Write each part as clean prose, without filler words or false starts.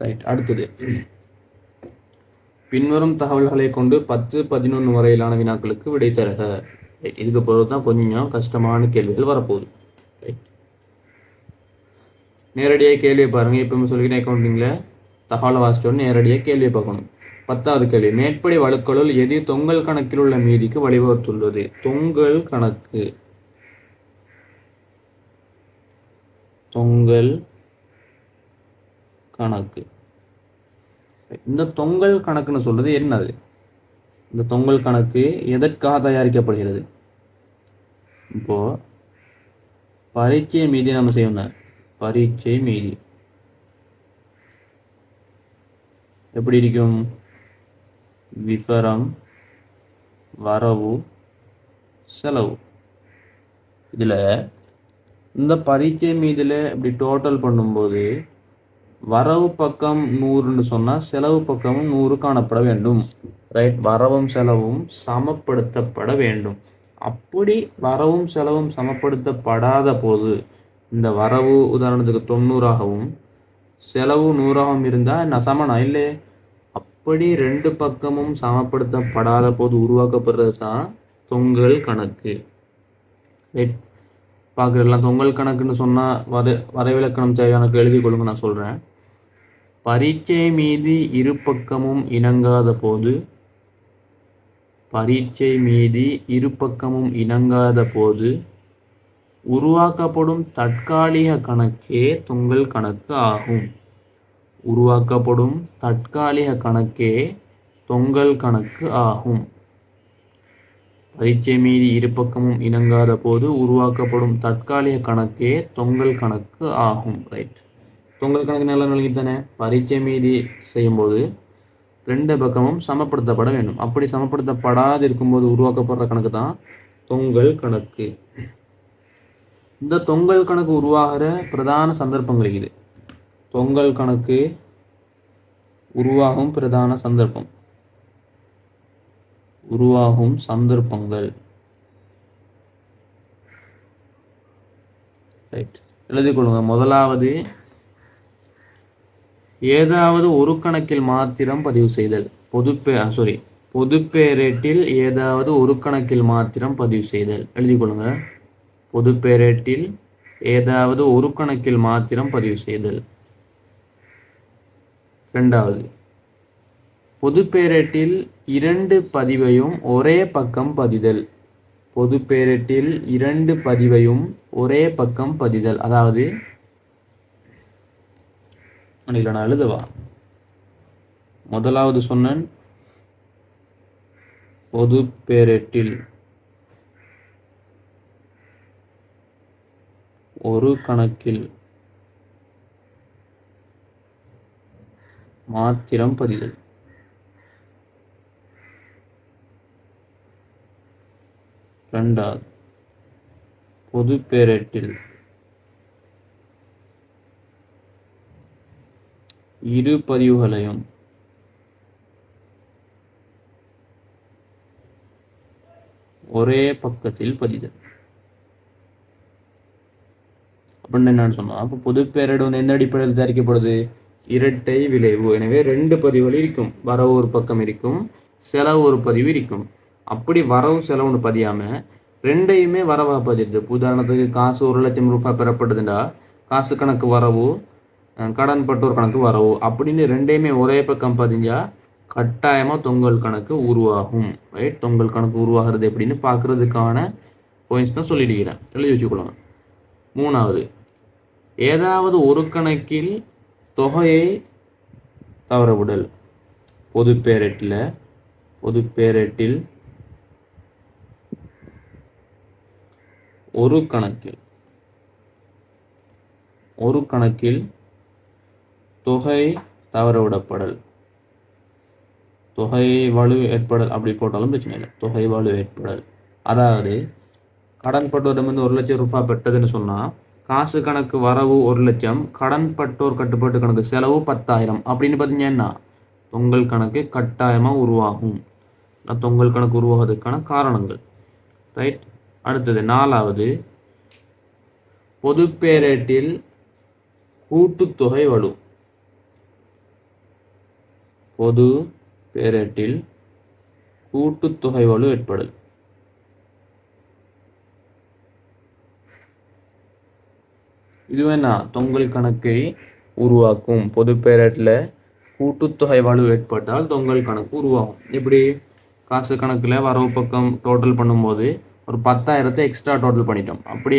Right. அடுத்தது, பின்வரும் தகவல்களை கொண்டு 10, 11 வரையிலான வினாக்களுக்கு விடை தருக. இதுக்கு பொறுத்து தான் கொஞ்சம் கஷ்டமான கேள்விகள் வரப்போகுது. ரைட். நேரடியாக கேள்வியை பாருங்கள். இப்போ சொல்லிக்கிறேன், அக்கௌண்டிங்கில் தகவலை வாசிச்சோன்னு நேரடியாக கேள்வியை பார்க்கணும். 10வது கேள்வி, மேற்படி வழுக்களுள் எது தொங்கல் கணக்கில் உள்ள மீதிக்கு வழிவகுத்துள்ளது? தொங்கல் கணக்கு. தொங்கல் கணக்கு. இந்த தொங்கல் கணக்குன்னு சொல்றது என்னது? இந்த தொங்கல் கணக்கு எதற்காக தயாரிக்கப்படுகிறது? இப்போ பரீட்சை மீதி நம்ம செய்யணும். பரீட்சை மீதி எப்படி இருக்கும்? விவரம், வரவு, செலவு. இதில் இந்த பரீட்சை மீதில் இப்படி டோட்டல் பண்ணும்போது வரவு பக்கம் 100ன்னு சொன்னால் செலவு பக்கமும் 100 காணப்பட வேண்டும். ரைட். வரவும் செலவும் சமப்படுத்தப்பட வேண்டும். அப்படி வரவும் செலவும் சமப்படுத்தப்படாத போது, இந்த வரவு உதாரணத்துக்கு 90ஆகவும் செலவு 100ஆகவும் இருந்தால் என்ன சமனா இல்லை? அப்படி ரெண்டு பக்கமும் சமப்படுத்தப்படாத போது உருவாக்கப்படுறது தான் தொங்கல் கணக்கு. ரைட். பார்க்குறதுலாம் தொங்கல் கணக்குன்னு சொன்னால் வரைவிலக்கணம் தேவையானக்கு எழுதி கொள்ளுங்க, நான் சொல்கிறேன். பரீட்சை மீதி இரு பக்கமும் இணங்காத போது, பரீட்சை மீதி இரு பக்கமும் இணங்காத போது உருவாக்கப்படும் தற்காலிக கணக்கே தொங்கல் கணக்கு ஆகும். உருவாக்கப்படும் தற்காலிக கணக்கே தொங்கல் கணக்கு ஆகும். பரீட்சை மீதி இரு பக்கமும் இணங்காத போது உருவாக்கப்படும் தற்காலிக கணக்கே தொங்கல் கணக்கு ஆகும். ரைட். தொங்கல் கணக்கு நல்லா நினைக்கிட்டானே, பரீட்சை மீதி செய்யும்போது ரெண்டு பக்கமும் சமப்படுத்தப்பட வேண்டும். அப்படி சமப்படுத்தப்படாது இருக்கும்போது உருவாக்கப்படுற கணக்கு தான் தொங்கல் கணக்கு. இந்த தொங்கல் கணக்கு உருவாகிற பிரதான சந்தர்ப்பங்கள் இது. தொங்கல் கணக்கு உருவாகும் பிரதான சந்தர்ப்பம், உருவாகும் சந்தர்ப்பங்கள். ரைட். எழுதிக் கொள்ளுங்க. முதலாவது, ஏதாவது ஒரு கணக்கில் மாத்திரம் பதிவு செய்தல். பொதுப்பேரேட்டில் ஏதாவது ஒரு கணக்கில் மாத்திரம் பதிவு செய்தல். எழுதிக் கொள்ளுங்க. பொதுப்பேரேட்டில் ஏதாவது ஒரு கணக்கில் மாத்திரம் பதிவு செய்தல். இரண்டாவது, பொதுப்பேரேட்டில் இரண்டு பதிவையும் ஒரே பக்கம் பதிதல். பொதுப்பேரேட்டில் இரண்டு பதிவையும் ஒரே பக்கம் பதிதல். அதாவது நான் எழுதவா? முதலாவது சொன்னேன், பொதுப்பேரேட்டில் ஒரு கணக்கில் மாத்திரம் பதிதல். இரண்டாவது, பொதுப்பேரேட்டில் இரு பதிவுகளையும் ஒரே பக்கத்தில் பதிதல். அப்படின்னு என்னன்னு சொன்னா, அப்போ பொதுப்பேரேடு எந்த அடிப்படையில் தயாரிக்கப்படுது? இரட்டை விளைவு. எனவே ரெண்டு பதிவுகள் இருக்கும். வரவு ஒரு பக்கம் இருக்கும், செலவு ஒரு பதிவு இருக்கும். அப்படி வரவு செலவுன்னு பதியாம ரெண்டையுமே வரவா பதிடுது. உதாரணத்துக்கு காசு 1,00,000 ரூபாய் பெறப்படுதுண்டா, காசு கணக்கு வரவு, கடன் பட்டோர் கணக்கு வரவு, அப்படின்னு ரெண்டையுமே ஒரே பக்கம் பதிஞ்சா கட்டாயமாக தொங்கல் கணக்கு உருவாகும். ரைட். தொங்கல் கணக்கு உருவாகிறது எப்படின்னு பார்க்கறதுக்கான பாயிண்ட்ஸ் தான் சொல்லிடுகிறேன், எழுதி வச்சுக்கொள்ளுங்க. மூணாவது, ஏதாவது ஒரு கணக்கில் தொகையை தவறவிடல். பொதுப்பேரேட்டில் ஒரு கணக்கில் தொகை தவறவிடப்படல். தொகை வலு ஏற்படல் அப்படி போட்டாலும் பிரச்சனை இல்லை. தொகை வலு ஏற்படல். அதாவது கடன் பட்டோரிடமிருந்து 1,00,000 ரூபாய் பெற்றதுன்னு சொன்னால், காசு கணக்கு வரவு 1,00,000, கடன் பட்டோர் கட்டுப்பாட்டு கணக்கு செலவு 10,000 அப்படின்னு பார்த்தீங்கன்னா தொங்கல் கணக்கு கட்டாயமாக உருவாகும். தொங்கல் கணக்கு உருவாவதற்கான காரணங்கள். ரைட். அடுத்தது நாலாவது, பொதுப்பேரேட்டில் கூட்டுத்தொகை வலு. பொது பேரேட்டில் கூட்டுத்தொகை வலு ஏற்படல். இதுவேனா தொங்கல் கணக்கை உருவாக்கும். பொது பேரேட்டில் கூட்டுத்தொகை வலு ஏற்பட்டால் தொங்கல் கணக்கு உருவாகும். இப்படி காசு கணக்கில் வரவு பக்கம் டோட்டல் பண்ணும்போது ஒரு 10,000 எக்ஸ்ட்ரா டோட்டல் பண்ணிட்டோம். அப்படி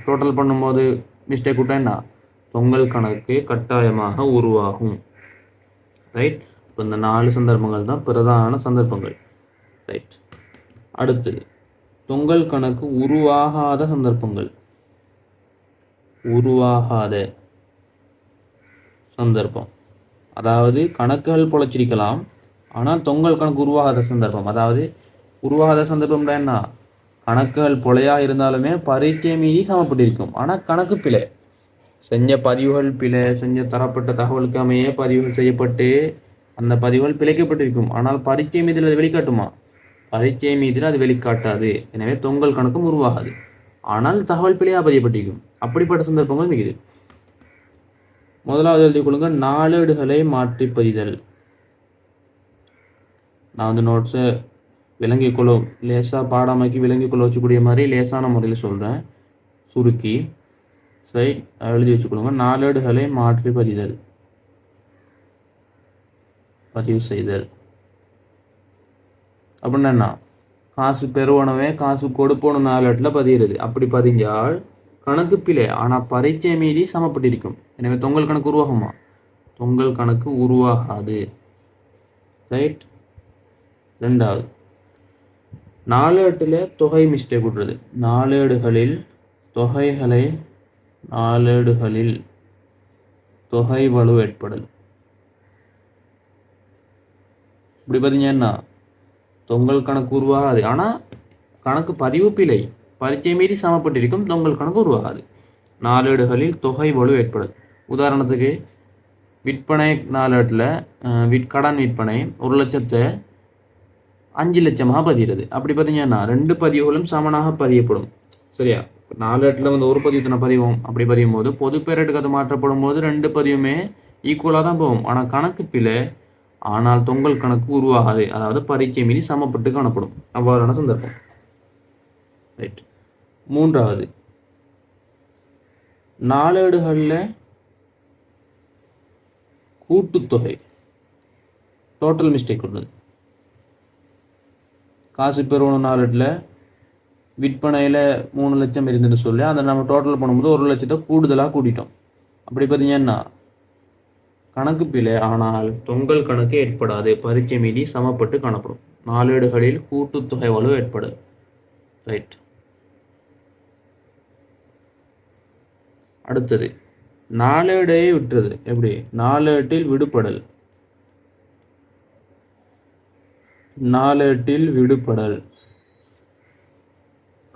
டோட்டல் பண்ணும்போது மிஸ்டேக் விட்டா என்ன, தொங்கல் கணக்கு கட்டாயமாக உருவாகும். ரைட். இப்போ இந்த 4 சந்தர்ப்பங்கள் தான் பிரதான சந்தர்ப்பங்கள். ரைட். அடுத்து தொங்கல் கணக்கு உருவாகாத சந்தர்ப்பங்கள். உருவாகாத சந்தர்ப்பம் அதாவது கணக்குகள் பொழைச்சிருக்கலாம், ஆனால் தொங்கல் கணக்கு உருவாகாத சந்தர்ப்பம். அதாவது உருவாகாத சந்தர்ப்பம்னா என்ன, கணக்குகள் பொழையா இருந்தாலுமே பரீட்சை மீறி சமப்பட்டிருக்கும், ஆனால் கணக்கு பிழை, செஞ்ச பதிவுகள் பிழை, செஞ்ச தரப்பட்ட தகவலுக்கு அமைய பதிவுகள் செய்யப்பட்டு அந்த பதிவுகள் பிழைக்கப்பட்டிருக்கும், ஆனால் பரீட்சை மீதில் அது வெளிக்காட்டுமா, பரீட்சை மீதில் அது வெளிக்காட்டாது. எனவே தொங்கல் கணக்கும் உருவாகாது, ஆனால் தகவல் பிழையாக பதியப்பட்டிருக்கும். அப்படிப்பட்ட சந்தர்ப்பங்கள் மிகுது. முதலாவது எழுதிக் கொள்ளுங்க, நாளேடுகளை மாற்றி பதிதல். நான் வந்து நோட்ஸை விளங்கிக்கொள்ள லேசாக பாடமாக்கி விளங்கிக்கொள்ள வச்சுக்கூடிய மாதிரி லேசான முறையில் சொல்கிறேன், சுருக்கி. சரி, எழுதி வச்சுக்கொள்ளுங்க. நாளேடுகளை மாற்றி பதிதல், பதிவு செய்தல் அப்படின்னா என்ன, காசு பெறுவனவே காசு கொடுப்போன நாளேட்டில் பதிகிறது. அப்படி பதிஞ்சால் கணக்கு பிழை, ஆனால் பரீட்சை மீறி சமப்பட்டிருக்கும். எனவே தொங்கல் கணக்கு உருவாகுமா, தொங்கல் கணக்கு உருவாகாது. ரைட். ரெண்டாவது, நாளேட்டில் தொகை மிஸ்டேக் விடுறது. நாளேடுகளில் தொகை வலு ஏற்படல். இப்படி பார்த்தீங்கன்னா தொங்கல் கணக்கு உருவாகாது, ஆனால் கணக்கு பதிவு பிழை, பரீட்சை மீறி சமப்பட்டிருக்கும், தொங்கல் கணக்கு உருவாகாது. நாளேடுகளில் தொகை வலு ஏற்படல். உதாரணத்துக்கு விற்பனை நாளேட்டில் கடன் விற்பனை 1,00,000 5,00,000 பதிகிறது. அப்படி பார்த்தீங்கன்னா 2 பதிவுகளும் சமனாக பதியப்படும். சரியா, நாளேட்டில் வந்து ஒரு பதிவு பதிவோம். அப்படி பதியும் போது பொது பேரேட்டுக்கு அது மாற்றப்படும் போது 2 பதிவுமே ஈக்குவலாக தான் போகும், ஆனால் கணக்கு பிழை, ஆனால் தொங்கல் கணக்கு உருவாகாது. அதாவது பரீட்சை மீறி சமப்பட்டு காணப்படும். அவ்வாறான சந்தர்ப்பம். ரைட். மூன்றாவது, நாளேடுகளில் கூட்டுத்தொகை டோட்டல் மிஸ்டேக் உள்ளது. காசு பெறுவன நாளேட்டில் விற்பனையில் 3,00,000 இருந்துன்னு சொல்லி அதை நம்ம டோட்டல் பண்ணும்போது 1,00,000 கூடுதலாக கூட்டிட்டோம். அப்படி பார்த்தீங்கன்னா கணக்கு பிழை, ஆனால் தொங்கல் கணக்கு ஏற்படாது, பரீட்சை மீறி சமப்பட்டு காணப்படும். நாளேடுகளில் கூட்டுத்தொகை வலு ஏற்படும். ரைட். அடுத்தது, நாளேடை விட்டுறது. எப்படி, நாளேட்டில் விடுபடல். நாளேட்டில் விடுபடல்,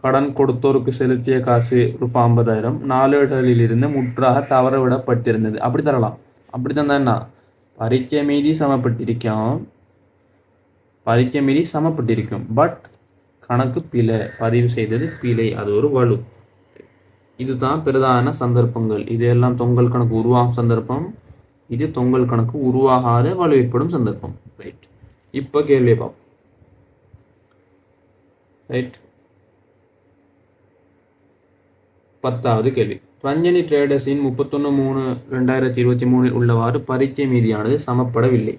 கடன் கொடுத்தோருக்கு செலுத்திய காசு ரூ. 50,000 நாளேடுகளில் இருந்து முற்றாக தவறவிடப்பட்டிருந்தது. அப்படி தரலாம். அப்படி தந்தா பரீட்சை மீறி சமப்பட்டிருக்கும், பட் கணக்கு பிழை, பதிவு செய்தது பிழை, அது ஒரு வலு. இதுதான் பிரதான சந்தர்ப்பங்கள். இதெல்லாம் தொங்கல் கணக்கு உருவாகும் சந்தர்ப்பம், இது தொங்கல் கணக்கு உருவாகாத வலு ஏற்படும் சந்தர்ப்பம். ரைட். இப்போ கேள்வியை பார்ப்போம். ரைட். 10வது கேள்வி, ரஞ்சனி ட்ரேடர்ஸின் 31/3/2023 உள்ளவாறு பரீட்சை மீதியானது சமப்படவில்லை.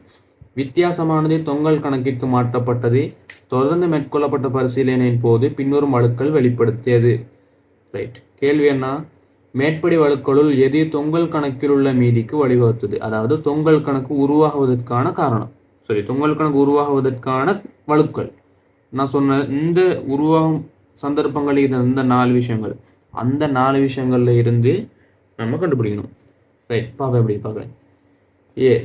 வித்தியாசமானது தொங்கல் கணக்கிற்கு மாற்றப்பட்டது. தொடர்ந்து மேற்கொள்ளப்பட்ட பரிசீலனையின் போது பின்வரும் வழுக்கள் வெளிப்படுத்தியது. ரைட். கேள்வி என்ன, மேற்படி வழுக்களுள் எது தொங்கல் கணக்கில் உள்ள மீதிக்கு வழிவகுத்தது? அதாவது தொங்கல் கணக்கு உருவாகுவதற்கான காரணம், தொங்கல் கணக்கு உருவாகுவதற்கான வழுக்கள். நான் சொன்ன இந்த உருவாகும் சந்தர்ப்பங்கள் இந்த 4 விஷயங்கள், அந்த 4 விஷயங்கள்ல இருந்து நம்ம கண்டுபிடிக்கணும். ரைட். பார்க்குறேன்.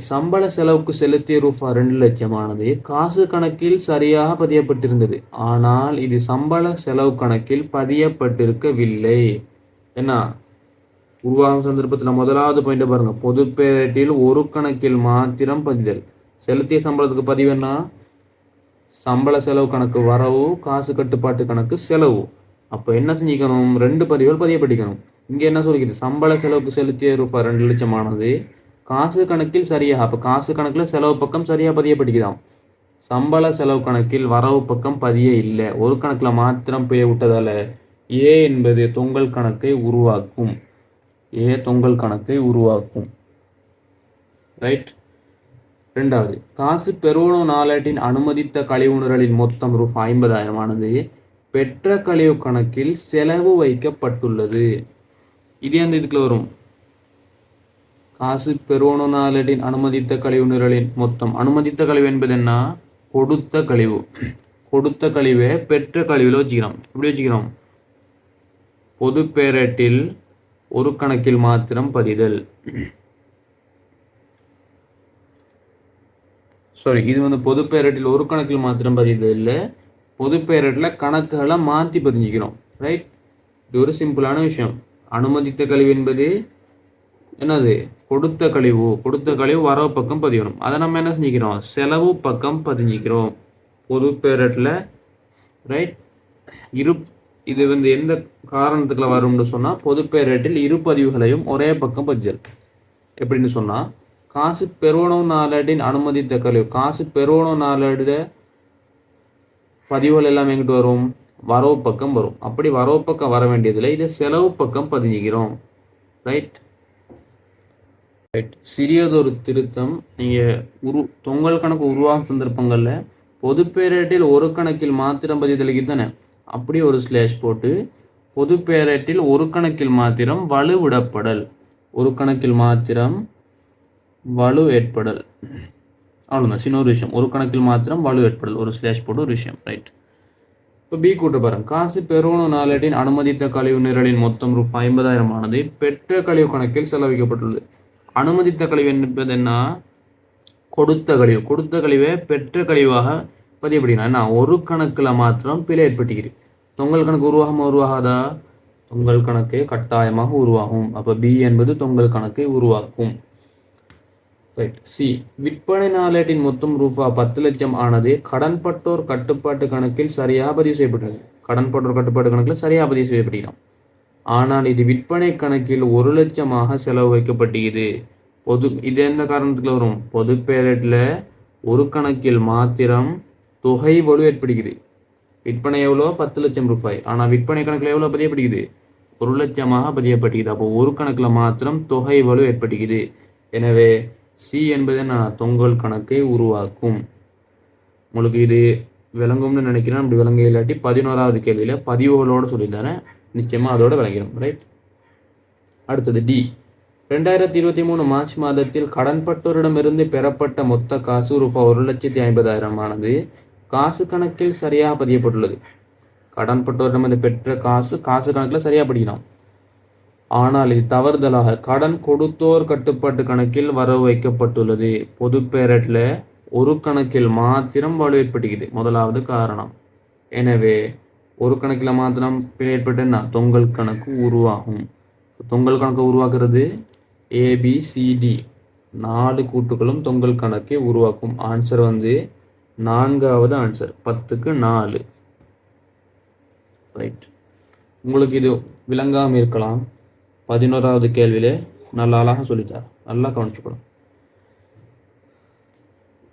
சம்பள செலவுக்கு செலுத்திய ரூ. 2,00,000 காசு கணக்கில் சரியாக பதியப்பட்டிருந்தது, ஆனால் இது சம்பள செலவு கணக்கில் பதியப்பட்டிருக்கவில்லை. என்ன, உருவாகும் சந்தர்ப்பத்தில் முதலாவது பாயிண்ட் பாருங்க, பொது பேரேட்டில் ஒரு கணக்கில் மாத்திரம் பதிதல். செலுத்திய சம்பளத்துக்கு பதிவு என்ன, சம்பள செலவு கணக்கு வரவு, காசு கட்டுப்பாட்டு கணக்கு செலவு. அப்போ என்ன செஞ்சுக்கணும், 2 பதிவுகள் பதியப்பட்டிக்கணும். இங்கே என்ன சொல்லிக்கிறது, சம்பள செலவுக்கு செலுத்திய ரூ. 2,00,000 காசு கணக்கில் சரியாக, அப்போ காசு கணக்கில் செலவு பக்கம் சரியாக பதியப்பட்டிக்குதாம். சம்பள செலவு கணக்கில் வரவு பக்கம் பதிய இல்லை, ஒரு கணக்கில் மாத்திரம் பிழை விட்டதால ஏ என்பது தொங்கல் கணக்கை உருவாக்கும். ஏ தொங்கல் கணக்கை உருவாக்கும். ரைட். ரெண்டாவது, காசு பெறுவனோ நாளேட்டின் அனுமதித்த கழிவுணர்களின் மொத்தம் ரூபாய் 50,000 ஆனது பெற்ற கழிவு கணக்கில் செலவு வைக்கப்பட்டுள்ளது. இது அந்த இதுக்குள்ள வரும். காசு பெறுவனோ நாளேட்டின் அனுமதித்த கழிவுணர்களின் மொத்தம். அனுமதித்த கழிவு என்பது என்ன? கொடுத்த கழிவு. கொடுத்த கழிவை பெற்ற கழிவில் வச்சுக்கிறோம். எப்படி வச்சுக்கிறோம்? பொது பேரேட்டில் ஒரு கணக்கில் மாத்திரம் பதிதல். சாரி, இது வந்து பொது பேரேட்டில் ஒரு கணக்கில் மாத்திரம் பதிதல் இல்லை, பொது பேரேட்டில் கணக்குகளை மாற்றி பதிஞ்சிக்கிறோம். ரைட். இது ஒரு சிம்பிளான விஷயம். அனுமதித்த கழிவு என்பது என்னது? கொடுத்த கழிவு. கொடுத்த கழிவு வரவு பக்கம் பதியணும். அதை நம்ம என்ன செஞ்சுக்கிறோம்? செலவு பக்கம் பதிஞ்சிக்கிறோம் பொது பேரேட்டில். ரைட். இது வந்து எந்த காரணத்துக்குள்ள வரும்னு சொன்னால், பொது பேரேட்டில் இரு பதிவுகளையும் ஒரே பக்கம் பதிதல். எப்படின்னு சொன்னால், காசு பெறுவனோ நாளேட்டின் அனுமதித்த கழிவு, காசு பெறுவனோ நாளேட பதிவுகள் எல்லாம் எங்கிட்டு வரும்? வரவு பக்கம் வரும். அப்படி வரவு பக்கம் வர வேண்டியதில்லை, இதை செலவு பக்கம் பதிஞ்சிக்கிறோம். ரைட். ரைட். சிறியதொரு திருத்தம். நீங்கள் தொங்கல் கணக்கு உருவாகும் சந்தர்ப்பங்களில் பொது பேரேட்டில் ஒரு கணக்கில் மாத்திரம் பதிதலுக்கு தானே, அப்படி ஒரு ஸ்லேஷ் போட்டு பொது பேரேட்டில் ஒரு கணக்கில் மாத்திரம் வலு விடப்படல், ஒரு கணக்கில் மாத்திரம் வலு ஏற்படல். அவ்வளோதான், சின்ன ஒரு விஷயம். ஒரு கணக்கில் மாத்திரம் வலு ஏற்படல், ஒரு ஸ்லேஷ் போட்டு ஒரு விஷயம். ரைட். இப்போ பி கூட்ட பாருங்க. காசு பெறுவனோ நாளேட்டின் அனுமதித்த கழிவு நிரலின் மொத்தம் ரூபாய் 50,000 ஆனது பெற்ற கழிவு கணக்கில் செலவழிக்கப்பட்டுள்ளது. அனுமதித்த கழிவு என்பது என்ன? கொடுத்த கழிவு. கொடுத்த கழிவை பெற்ற கழிவாக பதியப்படுகிறா. என்ன? ஒரு கணக்கில் மாத்திரம் பிழை ஏற்பட்டுகிறது. தொங்கல் கணக்கு உருவாகாதா? தொங்கல் கணக்கு கட்டாயமாக உருவாகும். அப்போ பி என்பது தொங்கல் கணக்கை உருவாக்கும். ரைட். சி, விற்பனை நாளேட்டின் மொத்தம் ரூபாய் 10,00,000 ஆனது கடன்பட்டோர் கட்டுப்பாட்டு கணக்கில் சரியாக பதிவு செய்யப்பட்டது. கடன்பட்டோர் கட்டுப்பாட்டு கணக்கில் சரியாக பதிவு செய்யப்படுகிறோம். ஆனால் இது விற்பனை கணக்கில் 1,00,000 செலவு வைக்கப்பட்டது. இது எந்த காரணத்துக்கு வரும்? பொது பேரேட்டில் ஒரு கணக்கில் மாத்திரம் தொகை வலு ஏற்படுகிறது. விற்பனை எவ்வளோ? 10,00,000 ரூபாய். ஆனால் விற்பனை கணக்கில் எவ்வளோ பதியப்படுகிறது? 1,00,000 பதியப்படுகிறது. அப்போ ஒரு கணக்கில் மாத்திரம் தொகை வலு ஏற்படுகிறது. எனவே சி என்பது நான் தொங்கல் கணக்கை உருவாக்கும். உங்களுக்கு இது விளங்கும்னு நினைக்கிறேன். அப்படி விளங்க இல்லாட்டி 11வது கேள்வியில் பதிவுகளோடு சொல்லித்தரேன், நிச்சயமாக அதோட விளங்கிடும். ரைட். அடுத்தது டி. 2023 மார்ச் மாதத்தில் கடன்பட்டோரிடமிருந்து பெறப்பட்ட மொத்த காசு ரூபாய் 1,50,000 ஆனது காசு கணக்கில் சரியாக பதியப்பட்டுள்ளது. கடன்பட்டோரிடமிருந்து பெற்ற காசு கணக்கில் சரியாக படிக்கலாம். ஆனால் இது தவறுதலாக கடன் கொடுத்தோர் கட்டுப்பாட்டு கணக்கில் வரவு வைக்கப்பட்டுள்ளது. பொது பேரேட்டில் ஒரு கணக்கில் மாத்திரம் வலு ஏற்படுகிறது. முதலாவது காரணம். எனவே ஒரு கணக்கில் மாத்திரம் பிழை ஏற்பட்டுன்னா தொங்கல் கணக்கு உருவாகும். தொங்கல் கணக்கு உருவாக்குறது ஏபிசிடி 4 கூட்டுகளும் தொங்கல் கணக்கை உருவாக்கும். ஆன்சர் வந்து 4வது ஆன்சர், 10க்கு 4. ரைட். உங்களுக்கு இது விளங்காமல் இருக்கலாம். 11வது கேள்வியிலே நல்ல அழகாக சொல்லித்தார், நல்லா கவனிச்சுக்கணும்.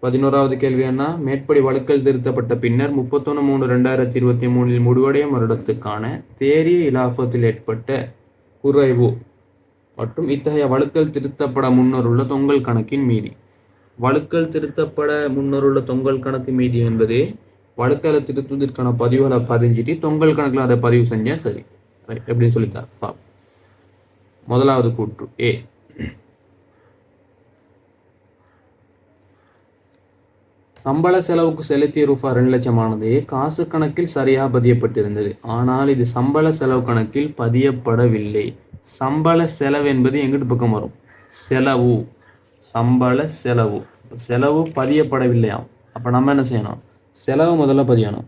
11வது கேள்வி என்ன? மேற்படி வழக்கல் திருத்தப்பட்ட பின்னர் 31/3/2023 முடிவடையும் வருடத்துக்கான தேறிய இலாபத்தில் ஏற்பட்ட குறைவு மற்றும் இத்தகைய வழக்கல் திருத்தப்பட முன்னருள்ள தொங்கல் கணக்கின் மீதி. வழக்கல் திருத்தப்பட முன்னருள்ள தொங்கல் கணக்கு மீதி என்பது வழக்கலை திருத்துவதற்கான பதிவுகளை பதிஞ்சிட்டு தொங்கல் கணக்கில் அதை பதிவு செஞ்சா சரி. எப்படின்னு சொல்லித்தார். முதலாவது கூற்று ஏ. சம்பள செலவுக்கு செலுத்திய ரூபாய் 2,00,000 ஆனது காசு கணக்கில் சரியாக பதியப்பட்டிருந்தது. ஆனால் இது சம்பள செலவு கணக்கில் பதியப்படவில்லை. சம்பள செலவு என்பது எங்கிட்டு பக்கம் வரும்? செலவு. சம்பள செலவு. செலவு பதியப்படவில்லையாம். அப்போ நம்ம என்ன செய்யணும்? செலவு முதல்ல பதியணும்.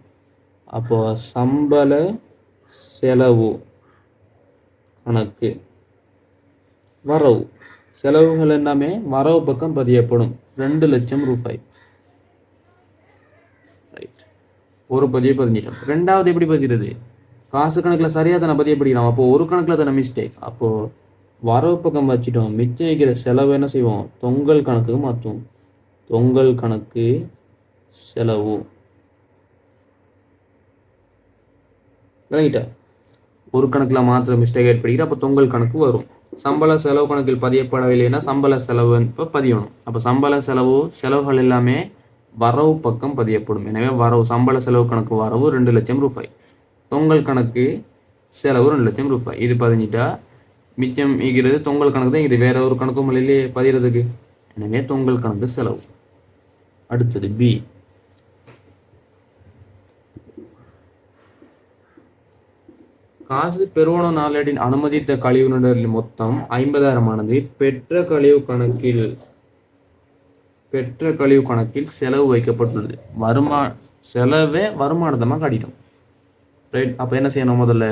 அப்போ சம்பள செலவு கணக்கு வரவு. செலவுகள் எல்லாமே வரவு பக்கம் பதியப்படும். 2,00,000 ரூபாய். ரைட். ஒரு பதிவை பதிஞ்சிட்டோம். ரெண்டாவது எப்படி பதிகிறது? காசு கணக்கில் சரியாக தானே பதியப்படுகிறோம். அப்போது ஒரு கணக்கில் தானே மிஸ்டேக். அப்போது வரவு பக்கம் வச்சுட்டோம். மிச்சம் வைக்கிற செலவு என்ன செய்வோம்? தொங்கல் கணக்குக்கு மாற்றுவோம். தொங்கல் கணக்கு செலவு விளங்கிட்டா? ஒரு கணக்கில் மாத்திர மிஸ்டேக் ஏற்படுகிற அப்போ தொங்கல் கணக்கு வரும். சம்பள செலவு கணக்கில் பதியப்படவில்லைன்னா சம்பள செலவு இப்போ பதியணும். அப்போ சம்பள செலவுகள் எல்லாமே வரவு பக்கம் பதியப்படும். எனவே வரவு சம்பள செலவு கணக்கு வரவு 2 லட்சம் ரூபாய், தொங்கல் கணக்கு செலவு 2 லட்சம் ரூபாய். இது பதிஞ்சிட்டா மிச்சம் ஈகிறது தொங்கல் கணக்கு தான். இது வேற ஒரு கணக்கும் இல்லையே பதிகிறதுக்கு. எனவே தொங்கல் கணக்கு செலவு. அடுத்தது பி. காசு பெறுவன நாளேடின் அனுமதித்த கழிவுநீர் மொத்தம் 50,000 ஆனது பெற்ற கழிவு கணக்கில் செலவு வைக்கப்பட்டுள்ளது. செலவே வருமானத்தமாக காட்டிட்டோம். ரைட். அப்போ என்ன செய்யணும்? முதல்ல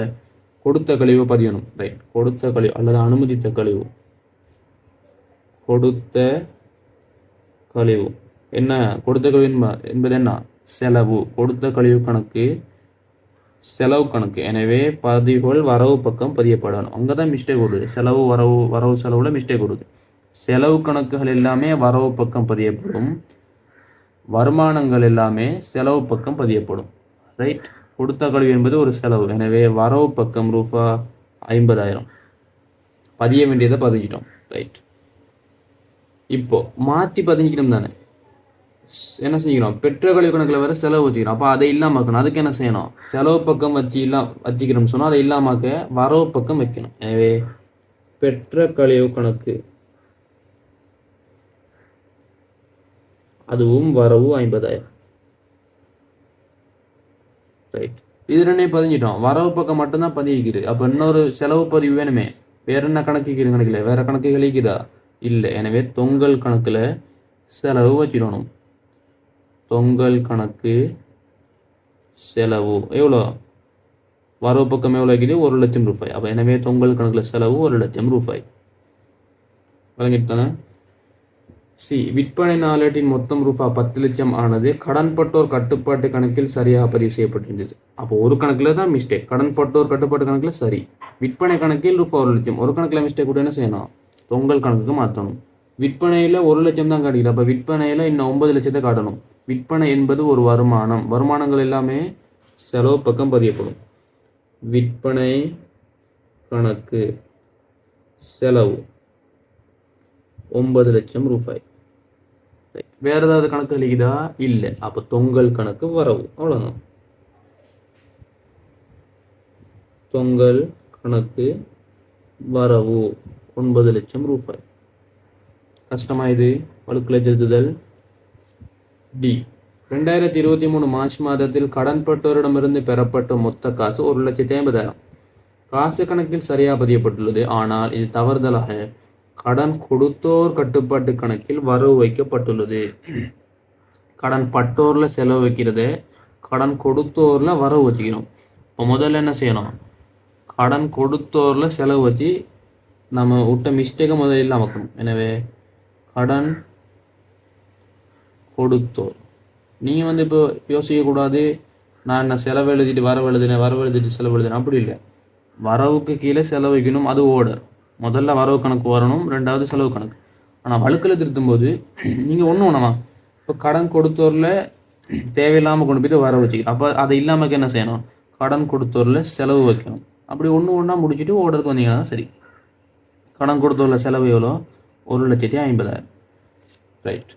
கொடுத்த கழிவு பதியணும். ரைட். கொடுத்த கழிவு அல்லது அனுமதித்த கழிவு. கொடுத்த கழிவு என்ன? கொடுத்த கழிவு என்பது என்ன? செலவு. கொடுத்த கழிவு கணக்கு செலவு கணக்கு. எனவே பதிவுகள் வரவு பக்கம் பதியப்படணும். அங்கே தான் மிஸ்டேக் வருது. செலவு வரவு செலவுல மிஸ்டேக் வருது. செலவு கணக்குகள் எல்லாமே வரவு பக்கம் பதியப்படும். வருமானங்கள் எல்லாமே செலவு பக்கம் பதியப்படும். ரைட். கொடுத்த கழிவு என்பது ஒரு செலவு. எனவே வரவு பக்கம் ரூபா 50,000 பதிய வேண்டியதை பதிஞ்சிட்டோம். ரைட். இப்போ மாற்றி பதிஞ்சிக்கணும் தானே. என்ன செஞ்சுக்கணும்? பெற்ற கழிவு கணக்கில் வேற செலவு வச்சுக்கணும். அப்போ அதை இல்லாமக்கணும். அதுக்கு என்ன செய்யணும்? செலவு பக்கம் வச்சுக்கிறோம்னு சொன்னால் அதை இல்லாமக்க வரவு பக்கம் வைக்கணும். எனவே பெற்ற கழிவு கணக்கு அதுவும் வரவு 50,000. ரைட். இது ரெண்டையும் பதிஞ்சிட்டோம். வரவு பக்கம் மட்டும்தான் பதிவிக்குது. அப்போ இன்னொரு செலவு பதிவு வேணுமே. வேற என்ன கணக்குக்குது? கணக்கில் வேற கணக்கு கழிக்குதா? இல்லை. எனவே தொங்கல் கணக்கில் செலவு வச்சிடணும். தொங்கல் கணக்கு செலவு எவ்வளோ? வரவு பக்கம் எவ்வளோ இருக்குது? 1 லட்சம் ரூபாய். அப்போ எனவே தொங்கல் கணக்கில் செலவு 1 லட்சம் ரூபாய். வழங்கிட்டானே. சி. விற்பனை நாளேட்டின் மொத்தம் ரூபா 10 லட்சம் ஆனது கடன்பட்டோர் கட்டுப்பாட்டு கணக்கில் சரியாக பதிவு செய்யப்பட்டிருந்தது. அப்போ ஒரு கணக்கில் தான் மிஸ்டேக். கடன்பட்டோர் கட்டுப்பாட்டு கணக்கில் சரி. விற்பனை கணக்கில் ரூபா 1 லட்சம். ஒரு கணக்கில் மிஸ்டேக் கூட என்ன செய்யணும்? தொங்கல் கணக்குக்கு மாற்றணும். விற்பனையில் 1 லட்சம் தான் காட்டிக்குது. அப்போ விற்பனையில் இன்னும் 9 லட்சத்தை காட்டணும். விற்பனை என்பது ஒரு வருமானம். வருமானங்கள் எல்லாமே செலவு பக்கம் பதியப்படும். விற்பனை கணக்கு செலவு 9 லட்சம் ரூபாய். வேற ஏதாவது கணக்கு அளிக்குதா? இல்லை. அப்போ தொங்கல் கணக்கு வரவு. அவ்வளோதான். தொங்கல் கணக்கு வரவு 9 லட்சம் ரூபாய். கஷ்டமா இது? வழுக்குல செலுத்துதல். டி. 2023 மார்ச் மாதத்தில் கடன்பட்டோரிடமிருந்து பெறப்பட்ட மொத்த காசு 1,50,000 காசு கணக்கில் சரியாக பதியப்பட்டுள்ளது. ஆனால் இது தவறுதலாக கடன் கொடுத்தோர் கட்டுப்பாட்டு கணக்கில் வரவு வைக்கப்பட்டுள்ளது. கடன் பட்டோர்ல செலவு வைக்கிறத கடன் கொடுத்தோர்ல வரவு வச்சுக்கணும். இப்போ முதல்ல என்ன செய்யணும்? கடன் கொடுத்தோர்ல செலவு வச்சு நம்ம விட்ட மிஸ்டேக்கை முதல்ல இல்லாம வைக்கணும். எனவே கடன் கொடுத்தோர். நீங்கள் இப்போ யோசிக்கக்கூடாது, நான் என்ன செலவு எழுதிட்டு வரவு எழுதிட்டு செலவு எழுதுனேன். அப்படி இல்லை. வரவுக்கு கீழே செலவு வைக்கணும். அது ஓர்டர். முதல்ல வரவு கணக்கு வரணும், ரெண்டாவது செலவு கணக்கு. ஆனால் வழுக்கில் திருத்தும் போது நீங்கள் ஒன்றுமா இப்போ கடன் கொடுத்தோரில் தேவையில்லாமல் கொண்டு போய் வரவு வச்சுக்கணும். அப்போ அதை இல்லாமல் என்ன செய்யணும்? கடன் கொடுத்தோரில் செலவு வைக்கணும். அப்படி ஒன்றா முடிச்சுட்டு ஓர்டருக்கு வந்தீங்கன்னா சரி. கடன் கொடுத்தோரில் செலவு எவ்வளோ? 1,50,000. ரைட்.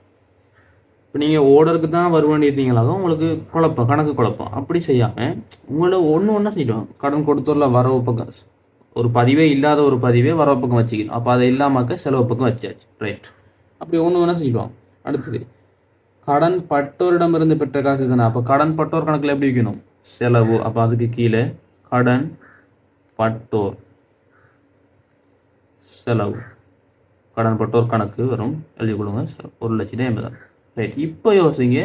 இப்போ நீங்கள் ஓர்டருக்கு தான் வருவேன் இருந்தீங்களாக உங்களுக்கு குழப்பம், கணக்கு குழப்பம். அப்படி செய்யாமல் உங்களை ஒன்றா செய்யணும். கடன் கொடுத்தோரில் வரவு பக்கம் ஒரு பதிவே இல்லாத ஒரு பதிவே வரவு பக்கம் வச்சுக்கணும். அப்போ அதை இல்லாமக்க செலவு பக்கம் வச்சாச்சு. ரைட். அப்படி ஒன்று செஞ்சுக்குவோம். அடுத்தது கடன் பட்டோரிடமிருந்து பெற்ற காசு தானே. அப்போ கடன் பட்டோர் கணக்கில் எப்படி வைக்கணும்? செலவு. அப்போ அதுக்கு கீழே கடன் பட்டோர் செலவு. கடன் பட்டோர் கணக்கு வரும், எழுதி கொடுங்க. 1,50,000. ரைட். இப்போ யோசிங்க,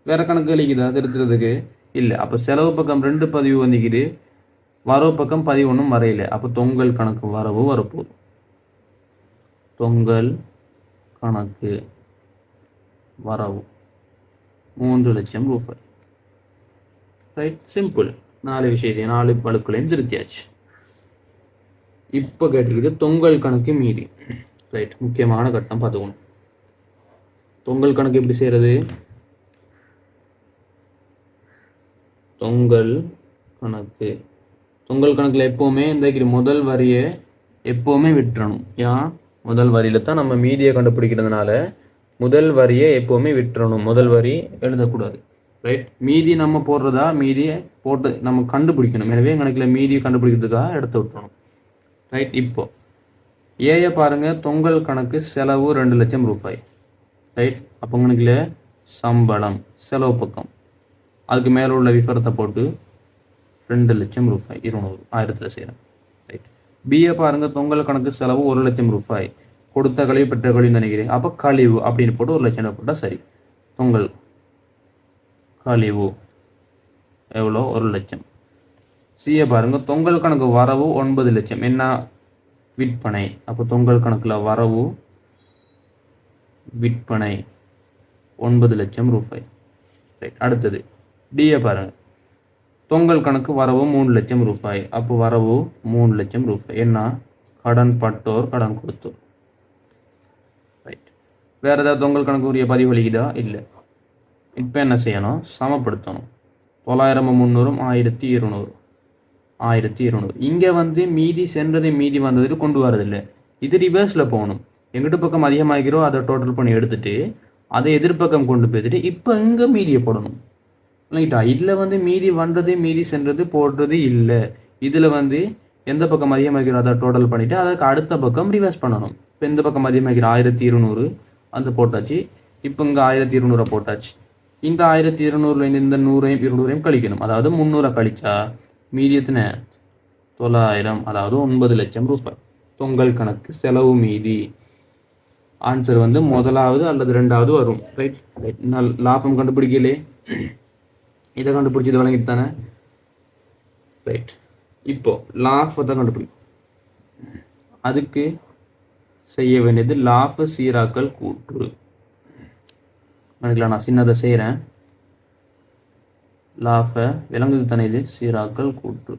வேற கணக்கு அளிக்குதா திருத்துறதுக்கு? இல்லை. அப்போ செலவு பக்கம் 2 பதிவு வந்துக்குது, வரவு பக்கம் பதிவு ஒன்றும் வரையில. அப்போ தொங்கல் கணக்கு வரவு வரப்போகுது. தொங்கல் கணக்கு வரவு 3 லட்சம் ரூபாய். ரைட். சிம்பிள். 4 விஷயத்தையும் 4 வழுக்களையும் திருத்தியாச்சு. இப்போ கேட்டுக்கிது தொங்கல் கணக்கு மீதி. ரைட், முக்கியமான கட்டம் பார்த்துக்கணும். தொங்கல் கணக்கு எப்படி செய்கிறது? தொங்கல் கணக்கில் எப்போவுமே இந்த முதல் வரியை எப்போவுமே விட்டுறணும். ஏன்? முதல் வரியில் தான் நம்ம மீதியை கண்டுபிடிக்கிறதுனால முதல் வரியை எப்போவுமே விட்டுறணும். முதல் வரி எழுதக்கூடாது. ரைட், மீதி நம்ம போடுறதா, மீதியை போட்டு நம்ம கண்டுபிடிக்கணும். எனவே கணக்கில் மீதியை கண்டுபிடிக்கிறதுக்காக எடுத்து விட்டுறணும். ரைட், இப்போ ஏயை பாருங்கள். தொங்கல் கணக்கு செலவு 2 லட்சம் ரூபாய். ரைட், அப்போ கணக்கில் சம்பளம் செலவு பக்கம், அதுக்கு மேலே உள்ள விவரத்தை போட்டு 2 லட்சம் ரூபாய் 200 1000 செய்கிறேன். ரைட், பிஏ பாருங்கள். தொங்கல் கணக்கு செலவு 1 லட்சம் ரூபாய். கொடுத்த கழிவு பெற்ற கழிவுன்னு நினைக்கிறேன். அப்போ கழிவு அப்படின்னு போட்டு 1 லட்சம் போட்டால் சரி. தொங்கல் கழிவு எவ்வளோ? 1 லட்சம். சிஏ பாருங்கள். தொங்கல் கணக்கு வரவு 9 லட்சம். என்ன? விற்பனை. அப்போ தொங்கல் கணக்கில் வரவு விற்பனை 9 லட்சம் ரூபாய். ரைட், அடுத்தது டிஏ பாருங்கள். தொங்கல் கணக்கு வரவு 3 லட்சம் ரூபாய். அப்போ வரவு 3 லட்சம் ரூபாய். என்ன? கடன் பட்டோர் கடன் கொடுத்தோர். ரைட், வேறு ஏதாவது தொங்கல் கணக்கு உரிய பதிவு அளிக்குதா? இல்லை. இப்போ என்ன செய்யணும்? சமப்படுத்தணும். 900 300 1200. இங்கே மீதி சென்றது மீதி வந்ததுக்கு கொண்டு வரதில்லை. இது ரிவர்ஸில் போகணும். எங்கிட்ட பக்கம் அதிகமாகிறோ அதை டோட்டல் பண்ணி எடுத்துகிட்டு அதை எதிர்பக்கம் கொண்டு போய்த்துட்டு இப்போ இங்கே மீதியை போடணும். ரைட்டா? இதில் மீதி வந்தது மீதி சென்றது போடுறது இல்லை. இதில் எந்த பக்கம் அதிகமாகிறோ அதை டோட்டல் பண்ணிவிட்டு அதுக்கு அடுத்த பக்கம் ரிவர்ஸ் பண்ணணும். இப்போ எந்த பக்கம் அதிகமாகிற 1200 அந்த போட்டாச்சு. இப்போ இங்கே 1200 போட்டாச்சு. இந்த 1200 இந்த 100 200 கழிக்கணும். அதாவது 300 கழிச்சா மீதி எத்தனை? 900. அதாவது 9 லட்சம் ரூபாய். தொங்கல் கணக்கு செலவு மீதி. ஆன்சர் முதலாவது அல்லது ரெண்டாவது வரும். Right, right. நான் லாபம் கண்டுபிடிக்கலே, இதை கண்டுபிடிச்சது வழங்கிட்டு தானே. ரைட், இப்போ லாபத்தை கண்டுபிடிக்கும். அதுக்கு செய்ய வேண்டியது லாப சீராக்கல் கூற்று. நான் சின்னதை செய்கிறேன். லாப விளங்குது தானே இது? சீராக்கல் கூற்று.